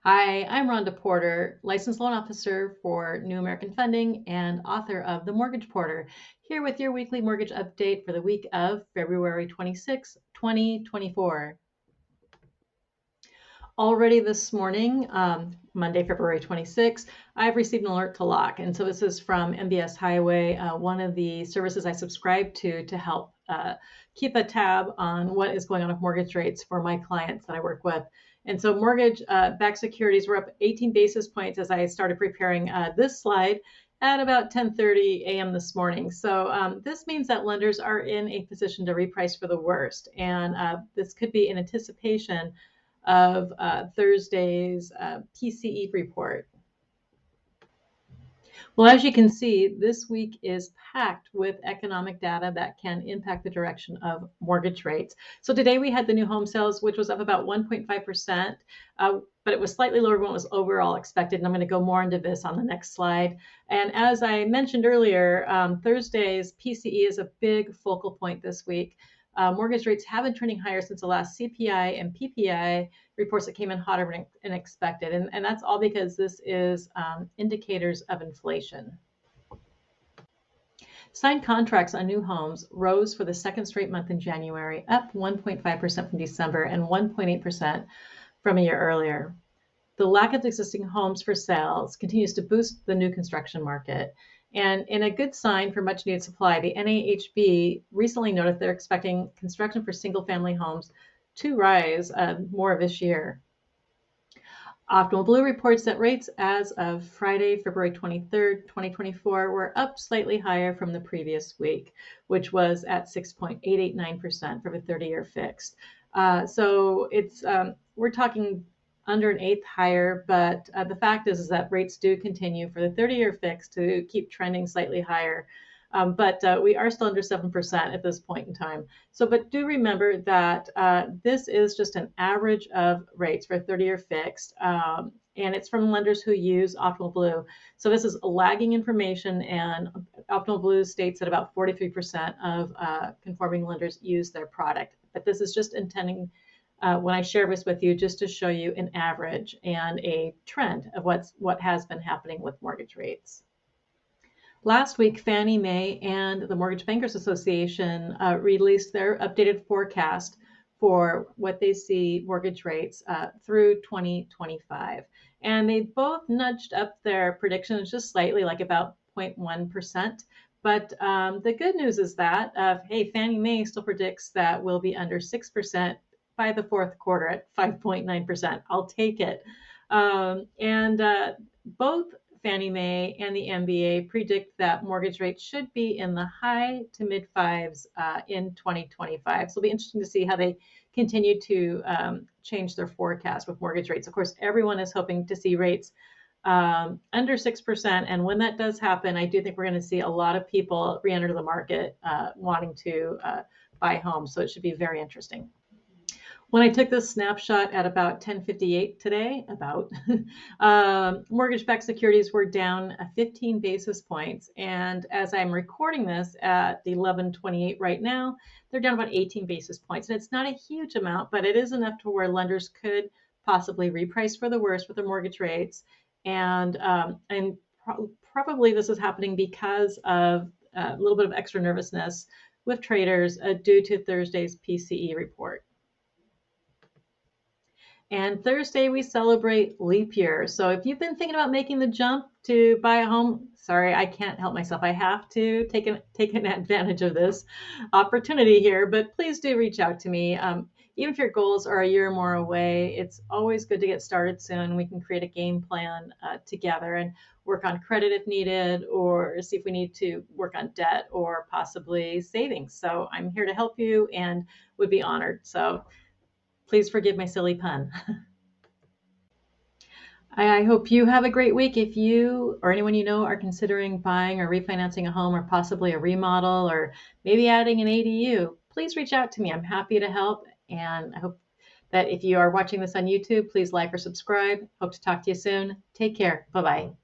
Hi, I'm Rhonda Porter, licensed loan officer for New American Funding and author of The Mortgage Porter, here with your weekly mortgage update for the week of February 26, 2024. Already this morning, Monday, February 26, I've received an alert to lock. And so this is from MBS Highway, one of the services I subscribe to help keep a tab on what is going on with mortgage rates for my clients that I work with. And so mortgage-backed securities were up 18 basis points as I started preparing this slide at about 10:30 a.m. this morning. So this means that lenders are in a position to reprice for the worst. And this could be in anticipation of Thursday's PCE report. Well, as you can see, this week is packed with economic data that can impact the direction of mortgage rates. So today we had the new home sales, which was up about 1.5%, but it was slightly lower than what was overall expected. And I'm going to go more into this on the next slide. And as I mentioned earlier, Thursday's PCE is a big focal point this week. Mortgage rates have been trending higher since the last CPI and PPI reports that came in hotter than expected. And that's all because this is indicators of inflation. Signed contracts on new homes rose for the second straight month in January, up 1.5% from December and 1.8% from a year earlier. The lack of existing homes for sales continues to boost the new construction market. And in a good sign for much needed supply, the NAHB recently noted they're expecting construction for single family homes to rise more this year. Optimal Blue reports that rates as of Friday, February 23rd, 2024 were up slightly higher from the previous week, which was at 6.889% for a 30-year fixed. So it's we're talking under an eighth higher, but the fact is that rates do continue for the 30-year fixed to keep trending slightly higher. But we are still under 7% at this point in time. So, but do remember that this is just an average of rates for 30-year fixed, and it's from lenders who use Optimal Blue. So this is lagging information, and Optimal Blue states that about 43% of conforming lenders use their product. But this is just intending, when I share this with you, just to show you an average and a trend of what has been happening with mortgage rates. Last week, Fannie Mae and the Mortgage Bankers Association released their updated forecast for what they see mortgage rates through 2025. And they both nudged up their predictions just slightly, like about 0.1%. But the good news is that, hey, Fannie Mae still predicts that we'll be under 6% by the fourth quarter at 5.9%. I'll take it. Both Fannie Mae and the MBA predict that mortgage rates should be in the high to mid fives in 2025. So it'll be interesting to see how they continue to change their forecast with mortgage rates. Of course, everyone is hoping to see rates under 6%. And when that does happen, I do think we're going to see a lot of people re-enter the market wanting to buy homes. So it should be very interesting. When I took this snapshot at about 10:58 today, mortgage-backed securities were down 15 basis points. And as I'm recording this at 11:28 right now, they're down about 18 basis points. And it's not a huge amount, but it is enough to where lenders could possibly reprice for the worst with their mortgage rates. And probably this is happening because of a little bit of extra nervousness with traders due to Thursday's PCE report. And Thursday, we celebrate leap year. So if you've been thinking about making the jump to buy a home, sorry, I can't help myself. I have to take an advantage of this opportunity here, but please do reach out to me. Even if your goals are a year or more away, it's always good to get started soon. We can create a game plan together and work on credit if needed, or see if we need to work on debt or possibly savings. So I'm here to help you and would be honored. So please forgive my silly pun. I hope you have a great week. If you or anyone you know are considering buying or refinancing a home or possibly a remodel or maybe adding an ADU, please reach out to me. I'm happy to help. And I hope that if you are watching this on YouTube, please like or subscribe. Hope to talk to you soon. Take care. Bye-bye.